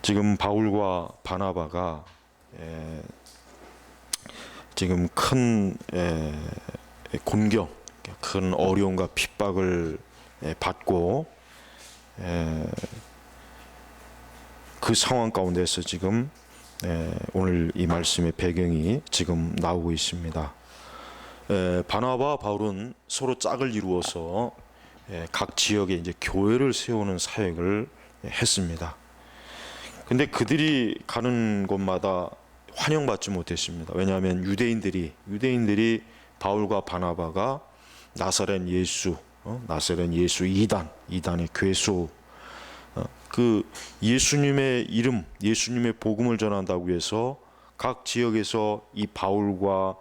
지금 바울과 바나바가 지금 큰 곤경, 큰 어려움과 핍박을 받고 그 상황 가운데서 지금 오늘 이 말씀의 배경이 지금 나오고 있습니다. 바나바와 바울은 서로 짝을 이루어서 각 지역에 이제 교회를 세우는 사역을 했습니다. 근데 그들이 가는 곳마다 환영받지 못했습니다. 왜냐하면 유대인들이 바울과 바나바가 나사렛 예수 이단의 괴수, 그 예수님의 이름, 예수님의 복음을 전한다고 해서 각 지역에서 이 바울과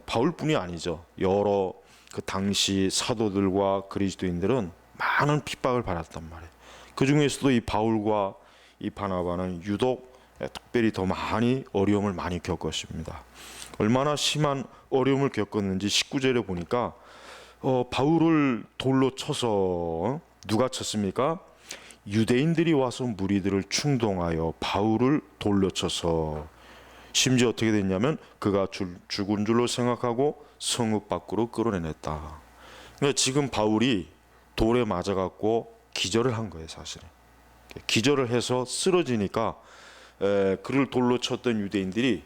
바울뿐이 아니죠. 여러 그 당시 사도들과 그리스도인들은 많은 핍박을 받았단 말이에요. 그 중에서도 이 바울과 이 바나바는 유독 특별히 더 많이 어려움을 많이 겪었습니다. 얼마나 심한 어려움을 겪었는지 19절에 보니까 바울을 돌로 쳐서 누가 쳤습니까? 유대인들이 와서 무리들을 충동하여 바울을 돌로 쳐서 심지어 어떻게 됐냐면 그가 죽은 줄로 생각하고 성읍 밖으로 끌어내냈다. 그러니까 지금 바울이 돌에 맞아갖고 기절을 한 거예요, 사실은. 기절을 해서 쓰러지니까 그를 돌로 쳤던 유대인들이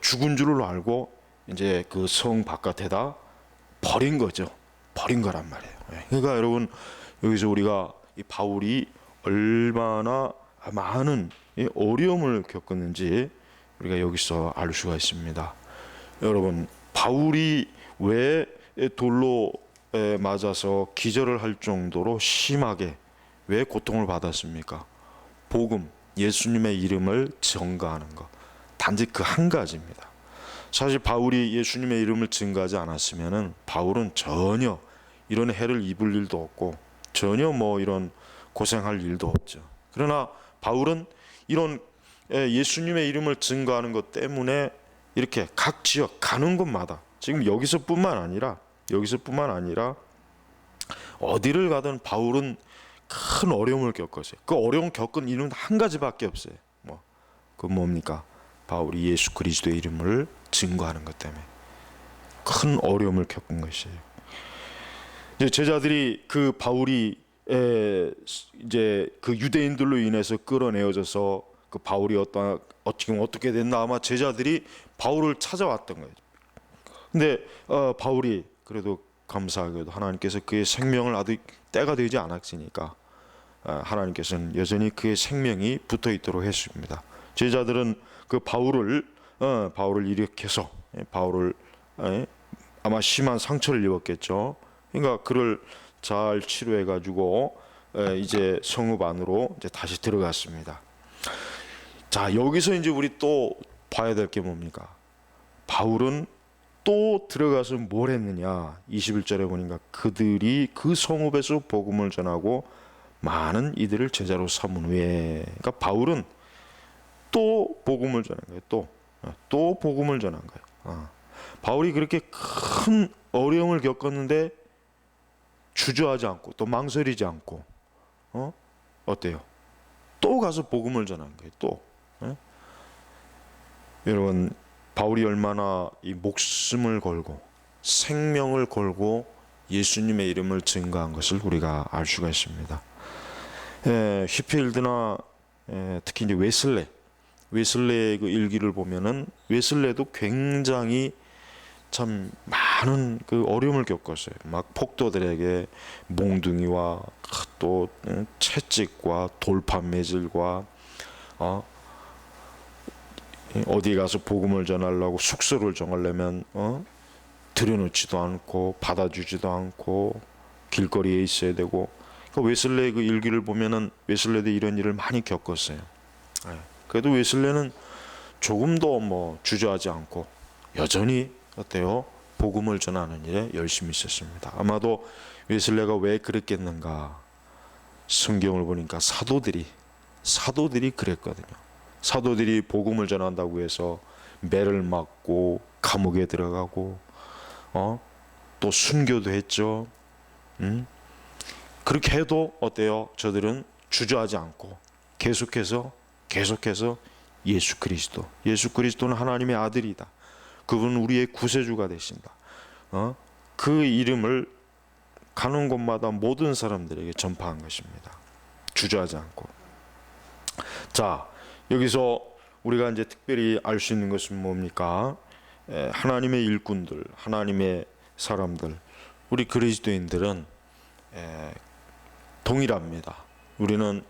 죽은 줄을 알고 이제 그 성 바깥에다 버린 거죠. 버린 거란 말이에요. 그러니까 여러분, 여기서 우리가 이 바울이 얼마나 많은 어려움을 겪었는지 우리가 여기서 알 수가 있습니다. 여러분, 바울이 왜 돌로 맞아서 기절을 할 정도로 심하게 왜 고통을 받았습니까? 복음, 예수님의 이름을 증거하는 것, 단지 그 한 가지입니다. 사실 바울이 예수님의 이름을 증거하지 않았으면은 바울은 전혀 이런 해를 입을 일도 없고 전혀 이런 고생할 일도 없죠. 그러나 바울은 이런 예수님의 이름을 증거하는 것 때문에 이렇게 각 지역 가는 곳마다 지금 여기서뿐만 아니라 어디를 가든 바울은 큰 어려움을 겪었어요. 그 어려움 겪은 이유는 한 가지밖에 없어요. 그건 뭡니까? 바울이 예수 그리스도의 이름을 증거하는 것 때문에 큰 어려움을 겪은 것이에요. 이제 제자들이 그 바울이 이제 그 유대인들로 인해서 끌어내어져서 그 바울이 지금 어떻게 됐나 아마 제자들이 바울을 찾아왔던 거예요. 근데 바울이 그래도 감사하게도 하나님께서 그의 생명을 아직 때가 되지 않았으니까 하나님께서는 여전히 그의 생명이 붙어 있도록 했습니다. 제자들은 그 바울을 일으켜서 바울을 아마 심한 상처를 입었겠죠. 그러니까 그를 잘 치료해 가지고 이제 성읍 안으로 이제 다시 들어갔습니다. 자, 여기서 이제 우리 또 봐야 될 게 뭡니까? 바울은 또 들어가서 뭘 했느냐? 21절에 보니까 그들이 그 성읍에서 복음을 전하고 많은 이들을 제자로 삼은 후에, 그러니까 바울은 또 복음을 전한 거예요. 또 복음을 전한 거예요. 바울이 그렇게 큰 어려움을 겪었는데 주저하지 않고 또 망설이지 않고 어때요? 또 가서 복음을 전한 거예요. 또 여러분, 바울이 얼마나 이 목숨을 걸고 생명을 걸고 예수님의 이름을 증거한 것을 우리가 알 수가 있습니다. 휘필드나 특히 이제 웨슬레의 그 일기를 보면은 웨슬레도 굉장히 참 많은 그 어려움을 겪었어요. 막 폭도들에게 몽둥이와 또 채찍과 돌판 매질과 어디 가서 복음을 전하려고 숙소를 정하려면 들여놓지도 않고 받아주지도 않고 길거리에 있어야 되고. 그러니까 웨슬레의 그 일기를 보면은 웨슬레도 이런 일을 많이 겪었어요. 그래도 웨슬레는 조금도 주저하지 않고 여전히 어때요? 복음을 전하는 일에 열심히 있었습니다. 아마도 웨슬레가 왜 그랬겠는가? 성경을 보니까 사도들이 그랬거든요. 사도들이 복음을 전한다고 해서 매를 맞고 감옥에 들어가고 또 순교도 했죠. 그렇게 해도 어때요? 저들은 주저하지 않고 계속해서 예수 그리스도는 하나님의 아들이다. 그분은 우리의 구세주가 되신다. 그 이름을 가는 곳마다 모든 사람들에게 전파한 것입니다. 주저하지 않고. 자, 여기서 우리가 이제 특별히 알 수 있는 것은 뭡니까? 하나님의 일꾼들, 하나님의 사람들, 우리 그리스도인들은 동일합니다. 우리는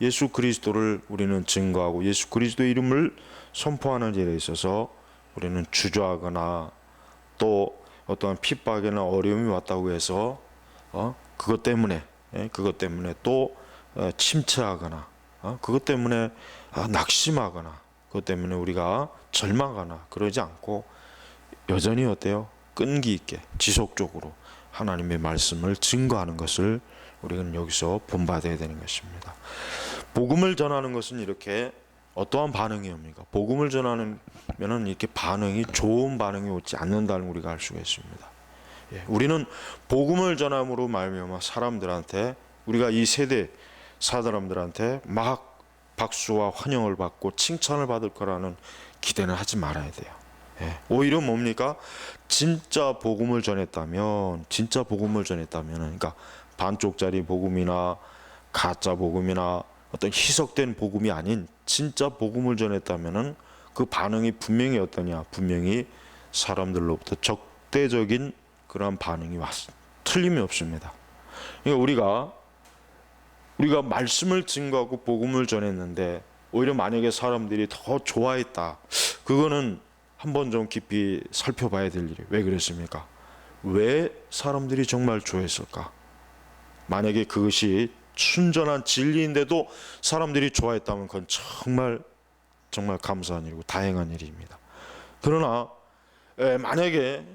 예수 그리스도를 우리는 증거하고 예수 그리스도의 이름을 선포하는 일에 있어서 우리는 주저하거나 또 어떠한 핍박이나 어려움이 왔다고 해서 그것 때문에 또 침체하거나 그것 때문에 낙심하거나 그것 때문에 우리가 절망하거나 그러지 않고 여전히 어때요? 끈기 있게 지속적으로 하나님의 말씀을 증거하는 것을 우리는 여기서 본받아야 되는 것입니다. 복음을 전하는 것은 이렇게 어떠한 반응이 옵니까? 복음을 전하면은 이렇게 좋은 반응이 오지 않는다는 우리가 알 수가 있습니다. 우리는 복음을 전함으로 말미암아 사람들한테 우리가 이 세대 사람들한테 막 박수와 환영을 받고 칭찬을 받을 거라는 기대는 하지 말아야 돼요. 오히려 뭡니까? 진짜 복음을 전했다면, 그러니까 반쪽짜리 복음이나 가짜 복음이나 어떤 희석된 복음이 아닌 진짜 복음을 전했다면은 그 반응이 분명히 어떠냐? 분명히 사람들로부터 적대적인 그런 반응이 틀림이 없습니다. 그러니까 우리가 말씀을 증거하고 복음을 전했는데 오히려 만약에 사람들이 더 좋아했다. 그거는 한번 좀 깊이 살펴봐야 될 일이에요. 왜 그랬습니까? 왜 사람들이 정말 좋아했을까? 만약에 그것이 순전한 진리인데도 사람들이 좋아했다면 그건 정말 감사한 일이고 다행한 일입니다. 그러나 만약에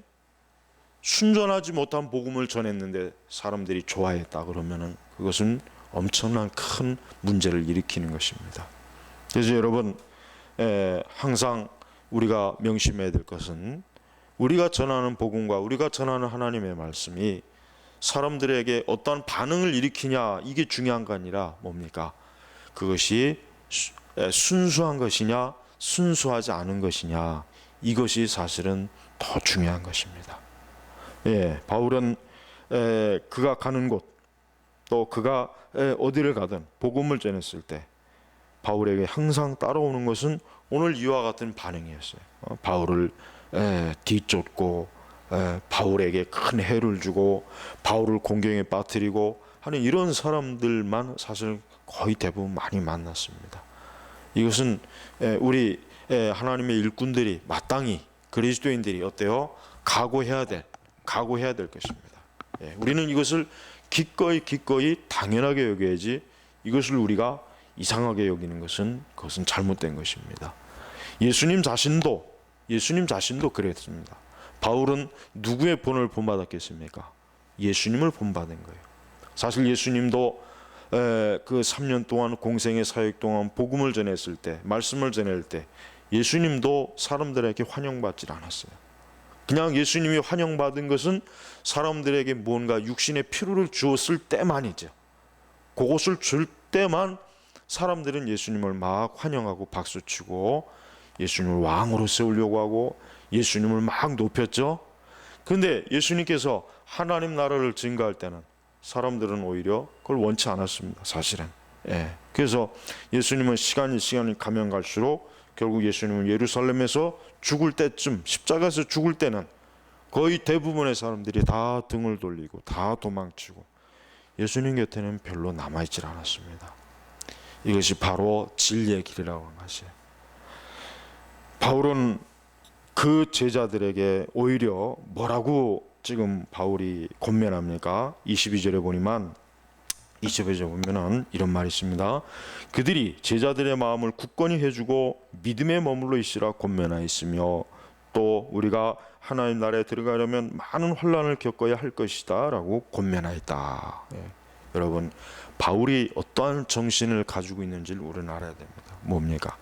순전하지 못한 복음을 전했는데 사람들이 좋아했다 그러면은 그것은 엄청난 큰 문제를 일으키는 것입니다. 그래서 여러분 항상 우리가 명심해야 될 것은 우리가 전하는 복음과 우리가 전하는 하나님의 말씀이 사람들에게 어떤 반응을 일으키냐 이게 중요한 거 아니라 뭡니까? 그것이 순수한 것이냐 순수하지 않은 것이냐 이것이 사실은 더 중요한 것입니다. 바울은 그가 가는 곳 또 그가 어디를 가든 복음을 전했을 때 바울에게 항상 따라오는 것은 오늘 이와 같은 반응이었어요. 바울을 뒤쫓고 바울에게 큰 해를 주고 바울을 공경에 빠뜨리고 하는 이런 사람들만 사실 거의 대부분 많이 만났습니다. 이것은 우리 하나님의 일꾼들이 마땅히 그리스도인들이 어때요? 각오해야 될 것입니다. 우리는 이것을 기꺼이 당연하게 여겨야지 이것을 우리가 이상하게 여기는 것은 그것은 잘못된 것입니다. 예수님 자신도 그랬습니다. 바울은 누구의 본을 본받았겠습니까? 예수님을 본받은 거예요. 사실 예수님도 그 3년 동안 공생의 사역 동안 복음을 전했을 때 말씀을 전할 때 예수님도 사람들에게 환영받지 않았어요. 그냥 예수님이 환영받은 것은 사람들에게 뭔가 육신의 필요를 주었을 때만이죠. 그것을 줄 때만 사람들은 예수님을 막 환영하고 박수치고 예수님을 왕으로 세우려고 하고 예수님을 막 높였죠. 그런데 예수님께서 하나님 나라를 증거할 때는 사람들은 오히려 그걸 원치 않았습니다. 사실은. 그래서 예수님은 시간이 가면 갈수록 결국 예수님은 예루살렘에서 죽을 때쯤 십자가에서 죽을 때는 거의 대부분의 사람들이 다 등을 돌리고 다 도망치고 예수님 곁에는 별로 남아있질 않았습니다. 이것이 바로 진리의 길이라고 하는 것이에요. 바울은 그 제자들에게 오히려 뭐라고 지금 바울이 권면합니까? 22절에 보면은 이런 말이 있습니다. 그들이 제자들의 마음을 굳건히 해주고 믿음에 머물러 있으라 권면하였으며 또 우리가 하나님 나라에 들어가려면 많은 환난을 겪어야 할 것이다 라고 권면하였다. 여러분 바울이 어떠한 정신을 가지고 있는지를 우리는 알아야 됩니다. 뭡니까?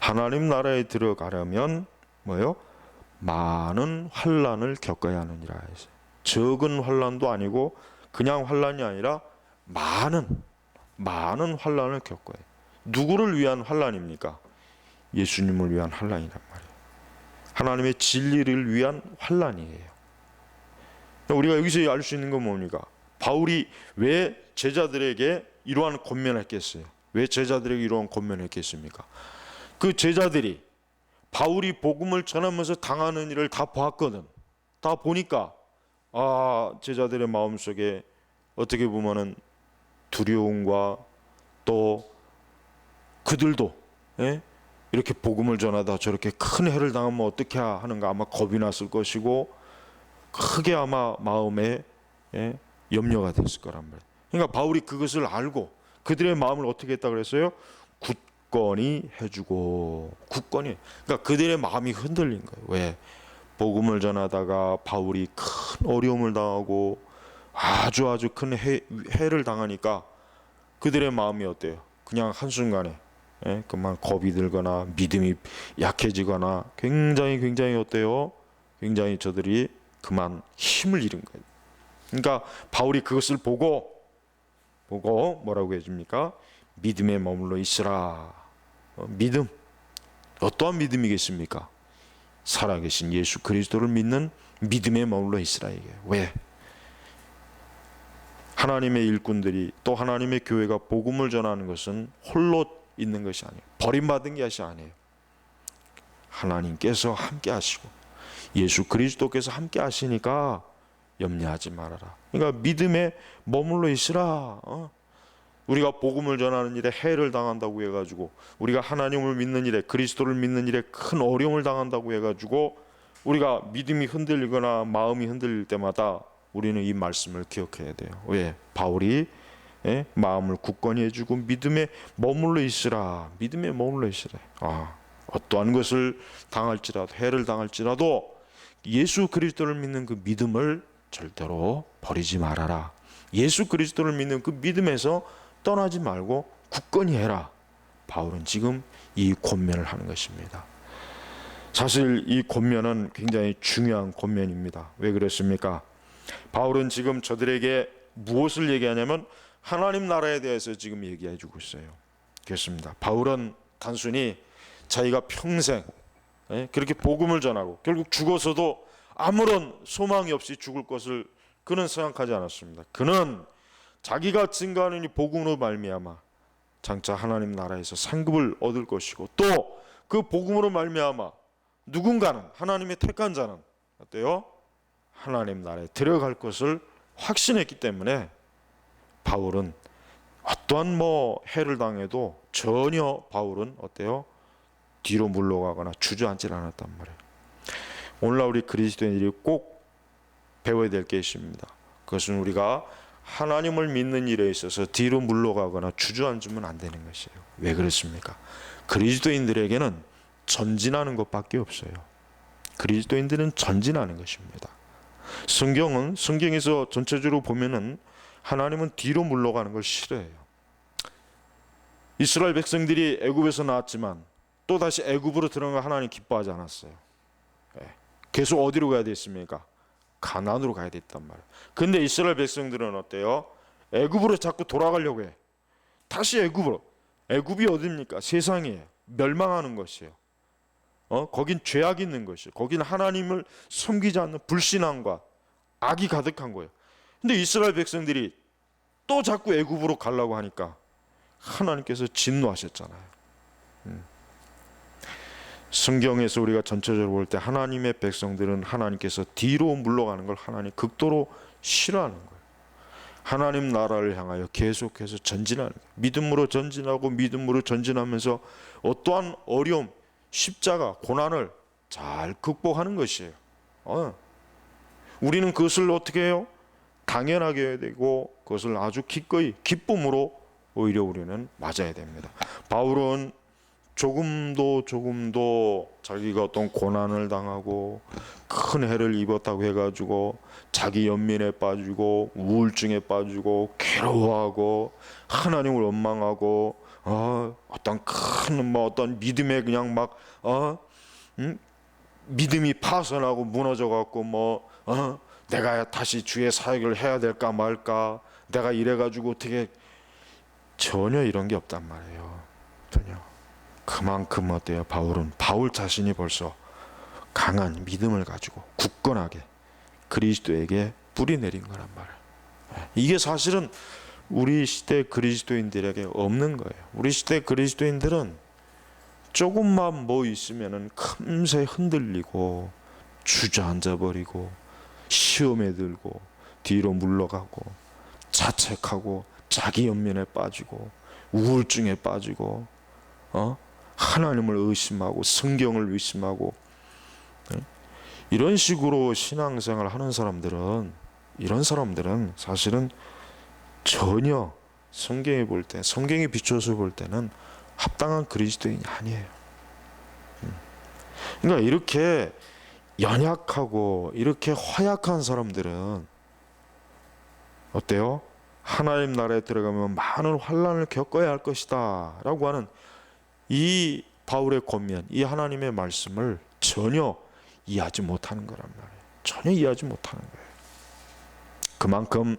하나님 나라에 들어가려면 뭐요? 많은 환난을 겪어야 하느니라 했어요. 적은 환난도 아니고 그냥 환난이 아니라 많은 많은 환난을 겪어요. 누구를 위한 환난입니까? 예수님을 위한 환난이란 말이에요. 하나님의 진리를 위한 환난이에요. 우리가 여기서 알 수 있는 건 뭡니까? 바울이 왜 제자들에게 이러한 권면을 했겠어요? 왜 제자들에게 이러한 권면을 했겠습니까? 그 제자들이 바울이 복음을 전하면서 당하는 일을 다 보았거든. 다 보니까 제자들의 마음속에 어떻게 보면은 두려움과 또 그들도 이렇게 복음을 전하다 저렇게 큰 해를 당하면 어떻게 하는가 아마 겁이 났을 것이고 크게 아마 마음에 염려가 됐을 거란 말이에요. 그러니까 바울이 그것을 알고 그들의 마음을 어떻게 했다 그랬어요? 굳건히 해주고. 굳건히. 그러니까 그들의 마음이 흔들린 거예요. 왜? 복음을 전하다가 바울이 큰 어려움을 당하고 아주 큰 해를 당하니까 그들의 마음이 어때요? 그냥 한순간에 그만 겁이 들거나 믿음이 약해지거나 굉장히 어때요? 굉장히 저들이 그만 힘을 잃은 거예요. 그러니까 바울이 그것을 보고 뭐라고 해줍니까? 믿음에 머물러 있으라. 믿음. 어떠한 믿음이겠습니까? 살아계신 예수 그리스도를 믿는 믿음에 머물러 있으라 이게. 왜? 하나님의 일꾼들이 또 하나님의 교회가 복음을 전하는 것은 홀로 있는 것이 아니에요. 버림받은 것이 아니에요. 하나님께서 함께 하시고 예수 그리스도께서 함께 하시니까 염려하지 말아라. 그러니까 믿음에 머물러 있으라. 우리가 복음을 전하는 일에 해를 당한다고 해가지고 우리가 하나님을 믿는 일에 그리스도를 믿는 일에 큰 어려움을 당한다고 해가지고 우리가 믿음이 흔들리거나 마음이 흔들릴 때마다 우리는 이 말씀을 기억해야 돼요. 왜? 바울이 마음을 굳건히 해주고 믿음에 머물러 있으라. 믿음에 머물러 있으라. 어떠한 것을 당할지라도 해를 당할지라도 예수 그리스도를 믿는 그 믿음을 절대로 버리지 말아라. 예수 그리스도를 믿는 그 믿음에서 떠나지 말고 굳건히 해라. 바울은 지금 이 권면을 하는 것입니다. 사실 이 권면은 굉장히 중요한 권면입니다. 왜 그렇습니까? 바울은 지금 저들에게 무엇을 얘기하냐면 하나님 나라에 대해서 지금 얘기해 주고 있어요. 그렇습니다. 바울은 단순히 자기가 평생 그렇게 복음을 전하고 결국 죽어서도 아무런 소망이 없이 죽을 것을 그는 생각하지 않았습니다. 그는 자기가 증거하는 이 복음으로 말미암아 장차 하나님 나라에서 상급을 얻을 것이고 또 그 복음으로 말미암아 누군가는 하나님의 택한 자는 어때요? 하나님 나라에 들어갈 것을 확신했기 때문에 바울은 어떠한 해를 당해도 전혀 바울은 어때요? 뒤로 물러가거나 주저앉지 않았단 말이에요. 오늘날 우리 그리스도인들이 꼭 배워야 될 게 있습니다. 그것은 우리가 하나님을 믿는 일에 있어서 뒤로 물러가거나 주저앉으면 안 되는 것이에요. 왜 그렇습니까? 그리스도인들에게는 전진하는 것밖에 없어요. 그리스도인들은 전진하는 것입니다. 성경에서 전체적으로 보면은 하나님은 뒤로 물러가는 걸 싫어해요. 이스라엘 백성들이 애굽에서 나왔지만 또 다시 애굽으로 들어간 거 하나님 기뻐하지 않았어요. 계속 어디로 가야 됐습니까? 가나안으로 가야 됐단 말이에요. 근데 이스라엘 백성들은 어때요? 애굽으로 자꾸 돌아가려고 해. 다시 애굽으로. 애굽이 어디입니까? 세상이에요. 멸망하는 것이에요. 거긴 죄악이 있는 것이에요. 거긴 하나님을 섬기지 않는 불신앙과 악이 가득한 거예요. 근데 이스라엘 백성들이 또 자꾸 애굽으로 가려고 하니까 하나님께서 진노하셨잖아요. 성경에서 우리가 전체적으로 볼 때 하나님의 백성들은 하나님께서 뒤로 물러가는 걸 하나님 극도로 싫어하는 거예요. 하나님 나라를 향하여 계속해서 전진하는 거예요. 믿음으로 전진하고 믿음으로 전진하면서 어떠한 어려움, 십자가, 고난을 잘 극복하는 것이에요. 우리는 그것을 어떻게 해요? 당연하게 해야 되고 그것을 아주 기꺼이 기쁨으로 오히려 우리는 맞아야 됩니다. 바울은 조금도 자기가 어떤 고난을 당하고 큰 해를 입었다고 해가지고 자기 연민에 빠지고 우울증에 빠지고 괴로워하고 하나님을 원망하고 어떤 큰 어떤 믿음에 그냥 막 믿음이 파손하고 무너져갖고 내가 다시 주의 사역을 해야 될까 말까 내가 이래가지고 어떻게 전혀 이런 게 없단 말이에요. 전혀. 그만큼 어때요? 바울 자신이 벌써 강한 믿음을 가지고 굳건하게 그리스도에게 뿌리 내린 거란 말이에요. 이게 사실은 우리 시대 그리스도인들에게 없는 거예요. 우리 시대 그리스도인들은 조금만 뭐 있으면은 금세 흔들리고 주저앉아 버리고 시험에 들고 뒤로 물러가고 자책하고 자기 연민에 빠지고 우울증에 빠지고 하나님을 의심하고 성경을 의심하고 이런 식으로 신앙생활 하는 사람들은, 이런 사람들은 사실은 전혀 성경에 비춰서 볼 때는 합당한 그리스도인이 아니에요. 그러니까 이렇게 연약하고 이렇게 허약한 사람들은 어때요? 하나님 나라에 들어가면 많은 환난을 겪어야 할 것이다 라고 하는 이 바울의 권면, 이 하나님의 말씀을 전혀 이해하지 못하는 거란 말이에요. 전혀 이해하지 못하는 거예요. 그만큼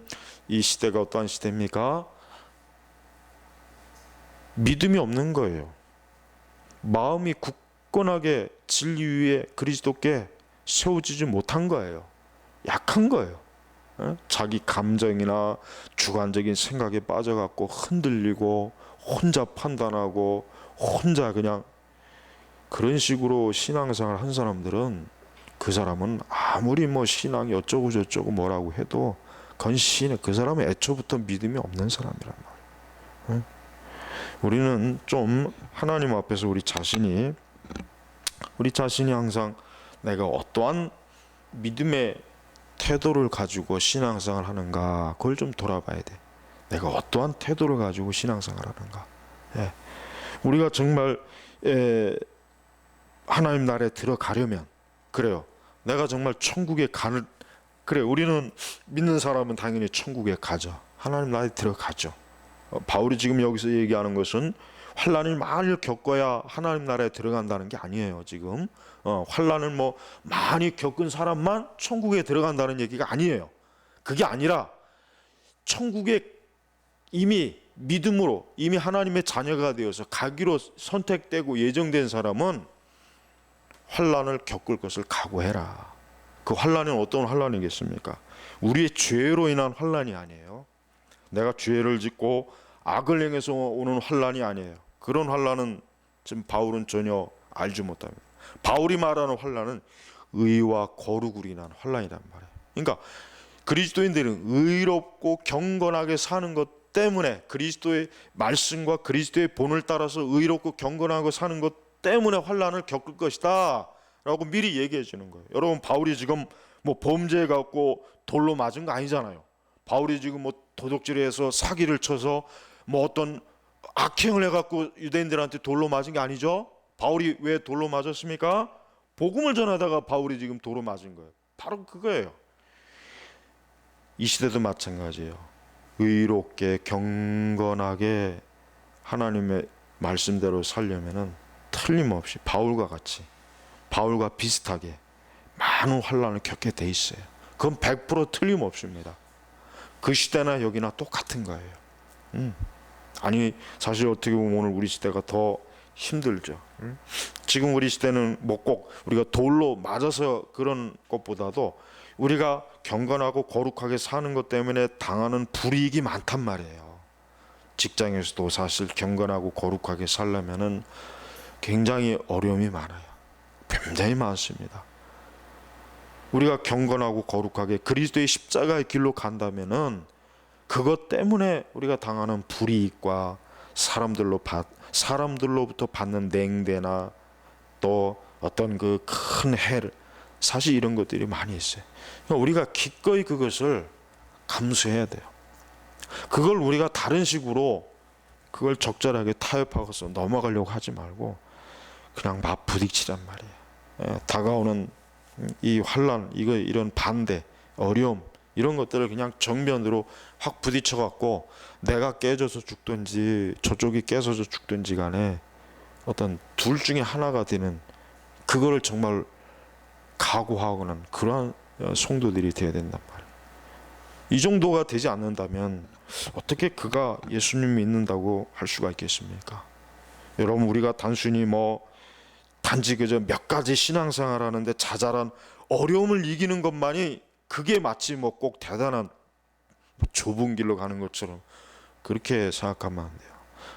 이 시대가 어떠한 시대입니까? 믿음이 없는 거예요. 마음이 굳건하게 진리 위에 그리스도께 세워지지 못한 거예요. 약한 거예요. 자기 감정이나 주관적인 생각에 빠져갖고 흔들리고 혼자 판단하고 혼자 그냥 그런 식으로 신앙생활 한 사람들은, 그 사람은 아무리 뭐 신앙이 어쩌고 저쩌고 뭐라고 해도 그 사람은 애초부터 믿음이 없는 사람이란 말이에요. 우리는 좀 하나님 앞에서 우리 자신이 항상 내가 어떠한 믿음의 태도를 가지고 신앙생활 하는가, 그걸 좀 돌아봐야 돼. 내가 어떠한 태도를 가지고 신앙생활 하는가. 우리가 정말 하나님 나라에 들어가려면, 그래요, 내가 정말 천국에 가는, 그래, 우리는 믿는 사람은 당연히 천국에 가죠. 하나님 나라에 들어가죠. 바울이 지금 여기서 얘기하는 것은 환난을 많이 겪어야 하나님 나라에 들어간다는 게 아니에요. 지금 환난을 뭐 많이 겪은 사람만 천국에 들어간다는 얘기가 아니에요. 그게 아니라 천국에 이미 믿음으로 이미 하나님의 자녀가 되어서 가기로 선택되고 예정된 사람은 환난을 겪을 것을 각오해라. 그 환난은 어떤 환난이겠습니까? 우리의 죄로 인한 환난이 아니에요. 내가 죄를 짓고 악을 행해서 오는 환난이 아니에요. 그런 환난은 지금 바울은 전혀 알지 못합니다. 바울이 말하는 환난은 의와 거룩으로 인한 환난이란 말이에요. 그러니까 그리스도인들은 의롭고 경건하게 사는 것 때문에, 그리스도의 말씀과 그리스도의 본을 따라서 의롭고 경건하고 사는 것 때문에 환난을 겪을 것이다 라고 미리 얘기해 주는 거예요. 여러분, 바울이 지금 뭐 범죄해 갖고 돌로 맞은 거 아니잖아요. 바울이 지금 뭐 도둑질해서 사기를 쳐서 뭐 어떤 악행을 해갖고 유대인들한테 돌로 맞은 게 아니죠. 바울이 왜 돌로 맞았습니까? 복음을 전하다가 바울이 지금 돌로 맞은 거예요. 바로 그거예요. 이 시대도 마찬가지예요. 의롭게 경건하게 하나님의 말씀대로 살려면은 틀림없이 바울과 같이, 바울과 비슷하게 많은 환난을 겪게 돼 있어요. 그건 100% 틀림없습니다. 그 시대나 여기나 똑같은 거예요. 아니, 사실 어떻게 보면 오늘 우리 시대가 더 힘들죠. 지금 우리 시대는 뭐 꼭 우리가 돌로 맞아서 그런 것보다도 우리가 경건하고 거룩하게 사는 것 때문에 당하는 불이익이 많단 말이에요. 직장에서도 사실 경건하고 거룩하게 살려면은 굉장히 어려움이 많아요. 굉장히 많습니다. 우리가 경건하고 거룩하게 그리스도의 십자가의 길로 간다면은 그것 때문에 우리가 당하는 불이익과 사람들로부터 받는 냉대나 또 어떤 그 큰 해를, 사실 이런 것들이 많이 있어요. 그러니까 우리가 기꺼이 그것을 감수해야 돼요. 그걸 우리가 다른 식으로 그걸 적절하게 타협하고서 넘어가려고 하지 말고 그냥 막 부딪히란 말이에요. 다가오는 이 환난, 이런 반대, 어려움, 이런 것들을 그냥 정면으로 확 부딪혀 갖고 내가 깨져서 죽든지 저쪽이 깨져서 죽든지 간에 어떤 둘 중에 하나가 되는, 그거를 정말 각오하고는 그러한 성도들이 되어야 된단 말이에요. 이 정도가 되지 않는다면 어떻게 그가 예수님 믿는다고 할 수가 있겠습니까? 여러분, 우리가 단순히 단지 그저 몇 가지 신앙생활 하는데 자잘한 어려움을 이기는 것만이 그게 마치 꼭 대단한 좁은 길로 가는 것처럼 그렇게 생각하면 안 돼요.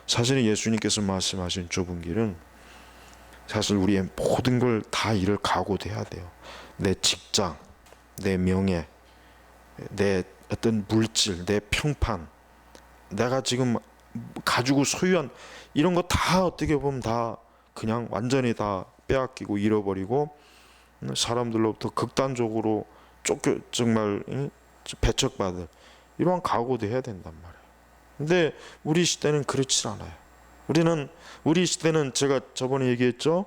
사실은 예수님께서 말씀하신 좁은 길은 사실 우리의 모든 걸 다 이를 각오해야 돼요. 내 직장, 내 명예, 내 어떤 물질, 내 평판, 내가 지금 가지고 소유한 이런 거 다 어떻게 보면 다 그냥 완전히 다 빼앗기고 잃어버리고 사람들로부터 극단적으로 정말 배척받을 이러한 각오도 해야 된단 말이에요. 근데 우리 시대는 그렇지 않아요. 우리 시대는 제가 저번에 얘기했죠.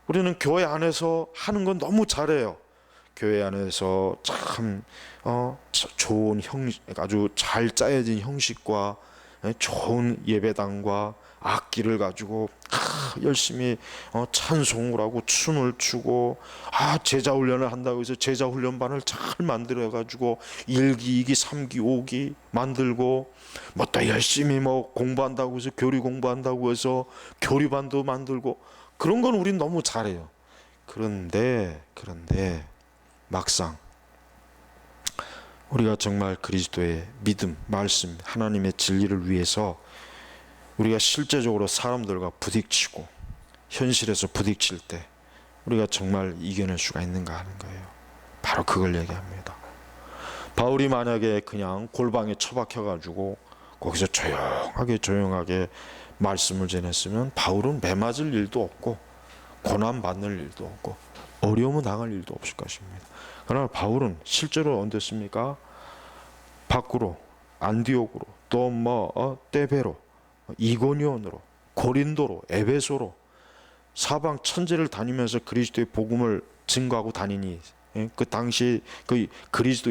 우리는 교회 안에서 하는 건 너무 잘해요. 교회 안에서 참 좋은 아주 잘 짜여진 형식과 좋은 예배당과 악기를 가지고 열심히 찬송을 하고 춤을 추고 제자 훈련을 한다고 해서 제자 훈련반을 잘 만들어 가지고 1기, 2기, 3기, 5기 만들고 또 열심히 공부한다고 해서 교리 공부한다고 해서 교리반도 만들고 그런 건 우린 너무 잘해요. 그런데 막상 우리가 정말 그리스도의 믿음, 말씀, 하나님의 진리를 위해서 우리가 실제적으로 사람들과 부딪히고 현실에서 부딪힐 때 우리가 정말 이겨낼 수가 있는가 하는 거예요. 바로 그걸 얘기합니다. 바울이 만약에 그냥 골방에 처박혀가지고 거기서 조용하게 말씀을 전했으면 바울은 매맞을 일도 없고 고난받는 일도 없고 어려움을 당할 일도 없을 것입니다. 그러나 바울은 실제로 어땠습니까? 밖으로 안디옥으로 또 떼베로 이고니온으로 고린도로 에베소로 사방 천지를 다니면서 그리스도의 복음을 증거하고 다니니 그 당시 그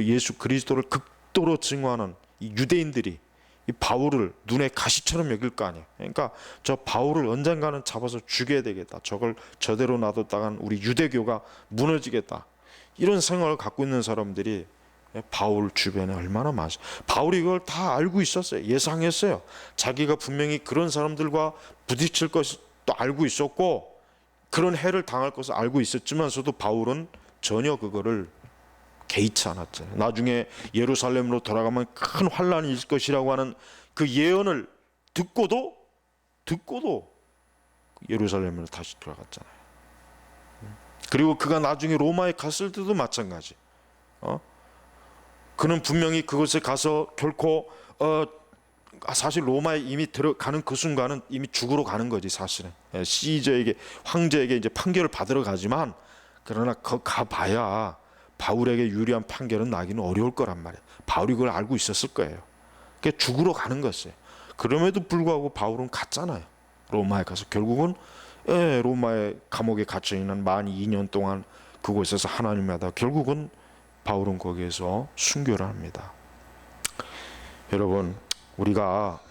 예수 그리스도를 극도로 증거하는 이 유대인들이 이 바울을 눈에 가시처럼 여길 거 아니에요. 그러니까 저 바울을 언젠가는 잡아서 죽여야 되겠다. 저걸 저대로 놔뒀다간 우리 유대교가 무너지겠다. 이런 생각을 갖고 있는 사람들이 바울 주변에 얼마나 많죠. 바울이 이걸 다 알고 있었어요. 예상했어요. 자기가 분명히 그런 사람들과 부딪힐 것도 알고 있었고 그런 해를 당할 것을 알고 있었지만서도 바울은 전혀 그거를 개의치 않았잖아요. 나중에 예루살렘으로 돌아가면 큰 환란이 있을 것이라고 하는 그 예언을 듣고도 예루살렘으로 다시 돌아갔잖아요. 그리고 그가 나중에 로마에 갔을 때도 마찬가지. 그는 분명히 그곳에 가서 결코 사실 로마에 이미 들어가는 그 순간은 이미 죽으러 가는 거지 사실은. 시저에게 황제에게 이제 판결을 받으러 가지만 그러나 가봐야 바울에게 유리한 판결은 나기는 어려울 거란 말이에요. 바울이 그걸 알고 있었을 거예요. 그게 죽으러 가는 것이에요. 그럼에도 불구하고 바울은 갔잖아요. 로마에 가서 결국은 로마의 감옥에 갇혀 있는 만 2년 동안 그곳에서 하나님을 하다 결국은 바울은 거기에서 순교를 합니다. 여러분, 우리가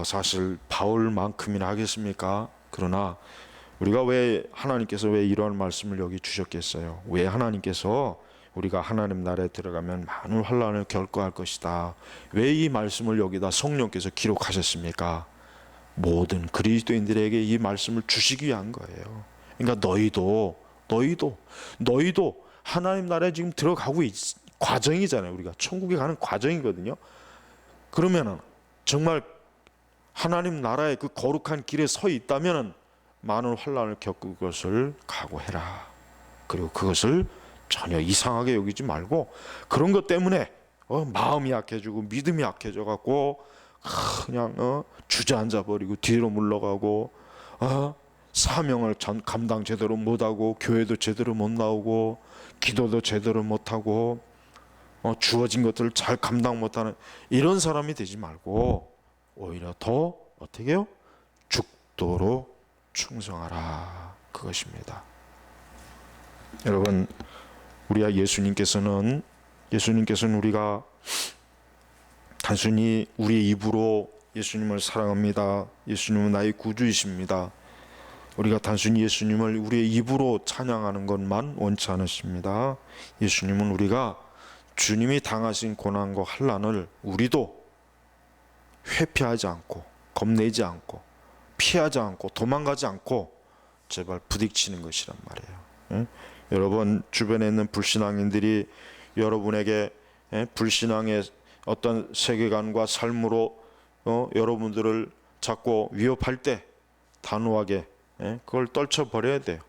사실 바울만큼이나 하겠습니까? 그러나 우리가 하나님께서 왜 이러한 말씀을 여기 주셨겠어요? 왜 하나님께서 우리가 하나님 나라에 들어가면 많은 환난을 겪어야 할 것이다. 왜 이 말씀을 여기다 성령께서 기록하셨습니까? 모든 그리스도인들에게 이 말씀을 주시기 위한 거예요. 그러니까 너희도 하나님 나라에 지금 들어가고 과정이잖아요. 우리가 천국에 가는 과정이거든요. 그러면은 정말 하나님 나라의 그 거룩한 길에 서 있다면은 많은 환난을 겪을 것을 각오해라. 그리고 그것을 전혀 이상하게 여기지 말고 그런 것 때문에 마음이 약해지고 믿음이 약해져 갖고 그냥 주저앉아 버리고 뒤로 물러가고 사명을 감당 제대로 못하고 교회도 제대로 못 나오고 기도도 제대로 못하고 주어진 것들을 잘 감당 못하는 이런 사람이 되지 말고 오히려 더 어떻게 해요? 죽도록 충성하라. 그것입니다. 여러분, 우리가 예수님께서는 우리가 단순히 우리의 입으로 예수님을 사랑합니다. 예수님은 나의 구주이십니다. 우리가 단순히 예수님을 우리의 입으로 찬양하는 것만 원치 않으십니다. 예수님은 우리가 주님이 당하신 고난과 환난을 우리도 회피하지 않고 겁내지 않고 피하지 않고 도망가지 않고 제발 부딪히는 것이란 말이에요. 응? 여러분 주변에 있는 불신앙인들이 여러분에게 불신앙의 어떤 세계관과 삶으로 여러분들을 자꾸 위협할 때 단호하게 그걸 떨쳐버려야 돼요.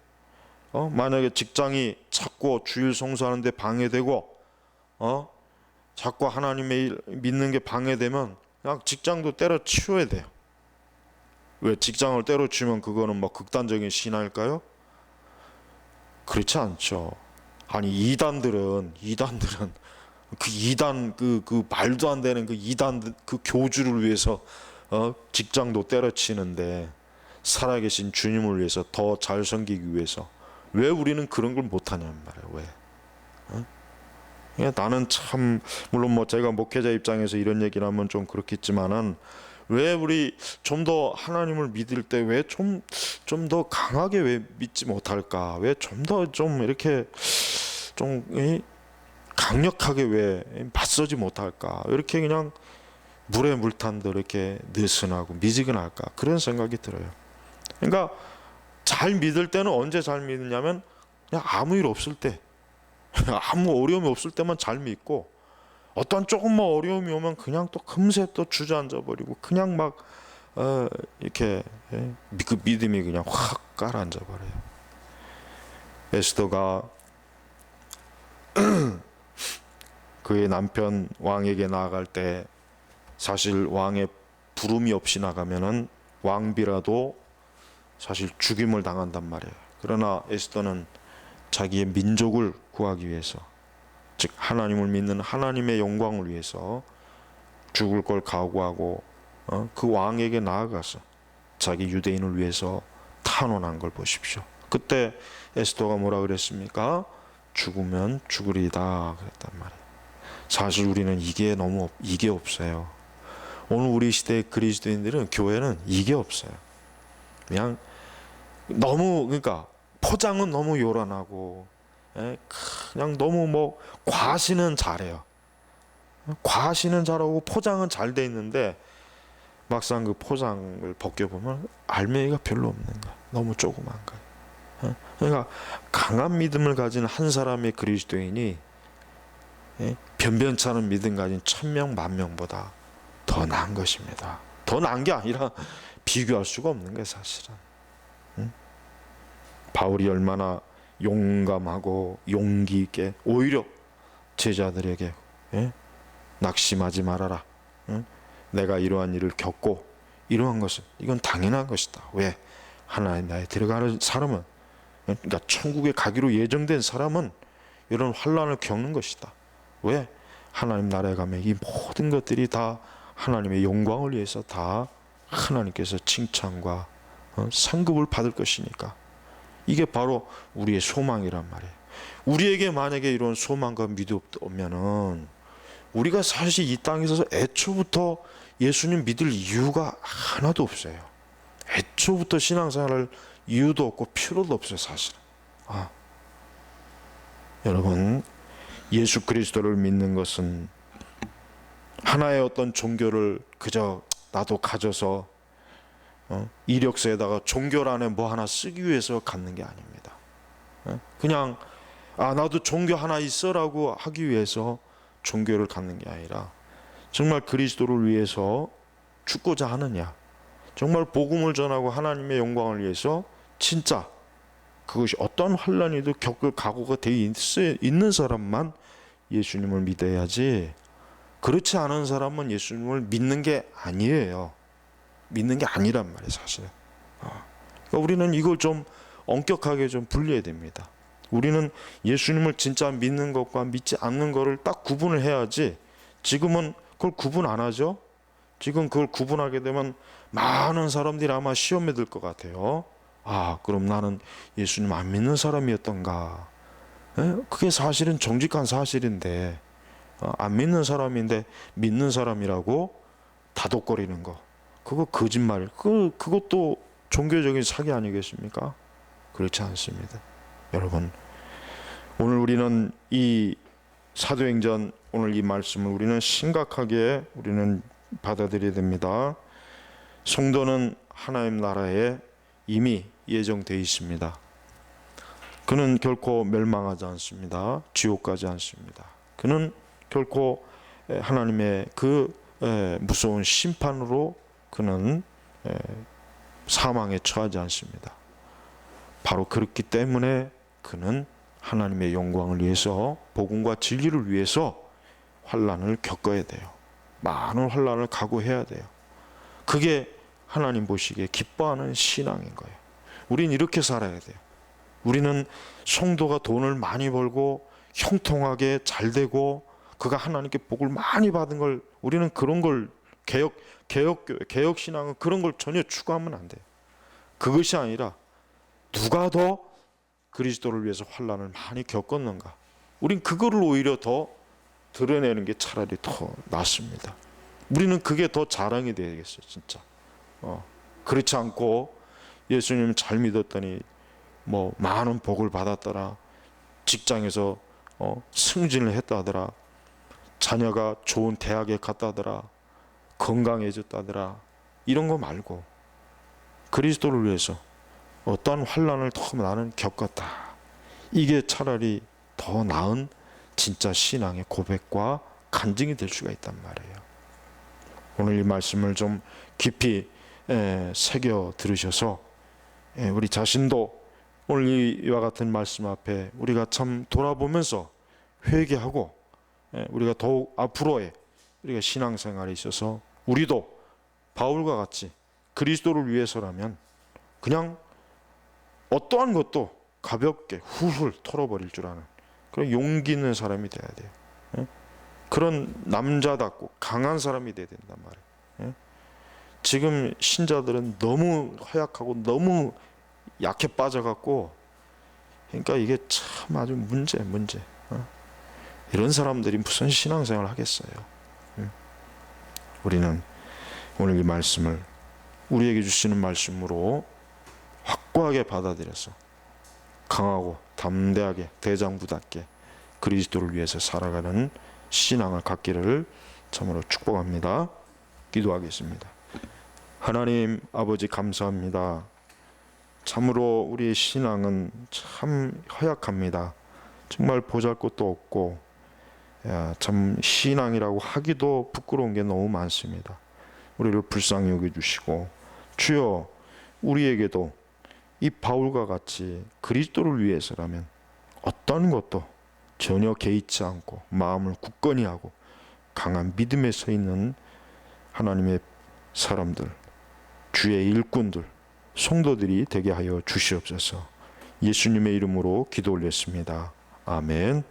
만약에 직장이 자꾸 주일 성수하는데 방해되고 자꾸 하나님의 일 믿는 게 방해되면 그냥 직장도 때려치워야 돼요. 왜 직장을 때려치우면 그거는 뭐 극단적인 신화일까요? 그렇지 않죠. 아니 이단들은 그 이단 그 말도 안 되는 그 이단 그 교주를 위해서 직장도 때려치는데 살아계신 주님을 위해서 더 잘 섬기기 위해서 왜 우리는 그런 걸 못하냐는 말이에요. 왜? 나는 참 물론 뭐 제가 목회자 입장에서 이런 얘기를 하면 좀 그렇겠지만은 왜 우리 좀 더 하나님을 믿을 때 왜 좀 더 강하게 왜 믿지 못할까? 왜 좀 더 좀 이렇게 좀 강력하게 왜 맞서지 못할까? 이렇게 그냥 물에 물 탄 듯 이렇게 느슨하고 미지근할까? 그런 생각이 들어요. 그러니까 잘 믿을 때는 언제 잘 믿느냐면 그냥 아무 일 없을 때 아무 어려움이 없을 때만 잘 믿고 어떤 조금만 어려움이 오면 그냥 또 금세 또 주저앉아 버리고 그냥 막 이렇게 그 믿음이 그냥 확 가라앉아 버려요. 에스더가 그의 남편 왕에게 나아갈 때 사실 왕의 부름이 없이 나가면은 왕비라도 사실 죽임을 당한단 말이에요. 그러나 에스더는 자기의 민족을 구하기 위해서 즉 하나님을 믿는 하나님의 영광을 위해서 죽을 걸 각오하고 그 왕에게 나아가서 자기 유대인을 위해서 탄원한 걸 보십시오. 그때 에스더가 뭐라 그랬습니까? 죽으면 죽으리다 그랬단 말이에요. 사실 우리는 이게 없어요. 오늘 우리 시대의 그리스도인들은 교회는 이게 없어요. 그냥 그러니까 포장은 너무 요란하고 그냥 너무 뭐 과시는 잘해요. 과시는 잘하고 포장은 잘 돼 있는데 막상 그 포장을 벗겨보면 알맹이가 별로 없는 거야. 너무 조그만 거야. 그러니까 강한 믿음을 가진 한 사람의 그리스도인이 변변치 않은 믿음 가진 1000명, 10,000명보다 더 나은 것입니다. 더 나은 게 아니라 비교할 수가 없는 거예요, 사실은. 바울이 얼마나 용감하고 용기 있게 오히려 제자들에게 낙심하지 말아라. 내가 이러한 일을 겪고 이러한 것은 이건 당연한 것이다. 왜? 하나님 나라에 들어가는 사람은 그러니까 천국에 가기로 예정된 사람은 이런 환난을 겪는 것이다. 왜? 하나님 나라에 가면 이 모든 것들이 다 하나님의 영광을 위해서 다 하나님께서 칭찬과 상급을 받을 것이니까 이게 바로 우리의 소망이란 말이에요. 우리에게 만약에 이런 소망과 믿음이 없면은 우리가 사실 이 땅에서 애초부터 예수님 믿을 이유가 하나도 없어요. 애초부터 신앙생활할 이유도 없고 필요도 없어요, 사실은. 여러분, 예수 그리스도를 믿는 것은 하나의 어떤 종교를 그저 나도 가져서 이력서에다가 종교란에 뭐 하나 쓰기 위해서 갖는 게 아닙니다. 그냥 나도 종교 하나 있어라고 하기 위해서 종교를 갖는 게 아니라 정말 그리스도를 위해서 죽고자 하느냐, 정말 복음을 전하고 하나님의 영광을 위해서 진짜 그것이 어떤 환난이도 겪을 각오가 되어 있는 사람만 예수님을 믿어야지, 그렇지 않은 사람은 예수님을 믿는 게 아니에요. 믿는 게 아니란 말이에요, 사실은. 그러니까 우리는 이걸 좀 엄격하게 좀 분리해야 됩니다. 우리는 예수님을 진짜 믿는 것과 믿지 않는 것을 딱 구분을 해야지, 지금은 그걸 구분 안 하죠. 지금 그걸 구분하게 되면 많은 사람들이 아마 시험에 들 것 같아요. 그럼 나는 예수님 안 믿는 사람이었던가. 그게 사실은 정직한 사실인데 안 믿는 사람인데 믿는 사람이라고 다독거리는 거, 그거 거짓말, 그것도 종교적인 사기 아니겠습니까? 그렇지 않습니다. 여러분, 오늘 우리는 이 사도행전 오늘 이 말씀을 우리는 심각하게 우리는 받아들여야 됩니다. 성도는 하나님 나라에 이미 예정되어 있습니다. 그는 결코 멸망하지 않습니다. 지옥 가지 않습니다. 그는 결코 하나님의 그 무서운 심판으로 그는 사망에 처하지 않습니다. 바로 그렇기 때문에 그는 하나님의 영광을 위해서, 복음과 진리를 위해서 환난을 겪어야 돼요. 많은 환난을 각오해야 돼요. 그게 하나님 보시기에 기뻐하는 신앙인 거예요. 우린 이렇게 살아야 돼요. 우리는 성도가 돈을 많이 벌고 형통하게 잘 되고 그가 하나님께 복을 많이 받은 걸, 우리는 그런 걸 개혁 신앙은 그런 걸 전혀 추구하면 안 돼요. 그것이 아니라 누가 더 그리스도를 위해서 환난을 많이 겪었는가, 우린 그거를 오히려 더 드러내는 게 차라리 더 낫습니다. 우리는 그게 더 자랑이 되겠어요, 진짜. 그렇지 않고 예수님 잘 믿었더니 뭐 많은 복을 받았더라, 직장에서 승진을 했다더라, 자녀가 좋은 대학에 갔다더라, 건강해졌다더라, 이런 거 말고 그리스도를 위해서 어떠한 환난을 더 나는 겪었다, 이게 차라리 더 나은 진짜 신앙의 고백과 간증이 될 수가 있단 말이에요. 오늘 이 말씀을 좀 깊이 새겨 들으셔서 우리 자신도 오늘 이와 같은 말씀 앞에 우리가 참 돌아보면서 회개하고, 우리가 더욱 앞으로의 우리가 신앙생활에 있어서 우리도 바울과 같이 그리스도를 위해서라면 그냥 어떠한 것도 가볍게 훌훌 털어버릴 줄 아는 그런 용기 있는 사람이 돼야 돼요. 그런 남자답고 강한 사람이 돼야 된단 말이에요. 지금 신자들은 너무 허약하고 너무 약해 빠져갖고, 그러니까 이게 참 아주 문제. 이런 사람들이 무슨 신앙생활을 하겠어요. 우리는 오늘 이 말씀을 우리에게 주시는 말씀으로 확고하게 받아들여서 강하고 담대하게 대장부답게 그리스도를 위해서 살아가는 신앙을 갖기를 참으로 축복합니다. 기도하겠습니다. 하나님 아버지, 감사합니다. 참으로 우리의 신앙은 참 허약합니다. 정말 보잘것도 없고, 참 신앙이라고 하기도 부끄러운 게 너무 많습니다. 우리를 불쌍히 여겨주시고, 주여 우리에게도 이 바울과 같이 그리스도를 위해서라면 어떤 것도 전혀 개의치 않고 마음을 굳건히 하고 강한 믿음에 서 있는 하나님의 사람들, 주의 일꾼들, 성도들이 되게 하여 주시옵소서. 예수님의 이름으로 기도 올렸습니다. 아멘.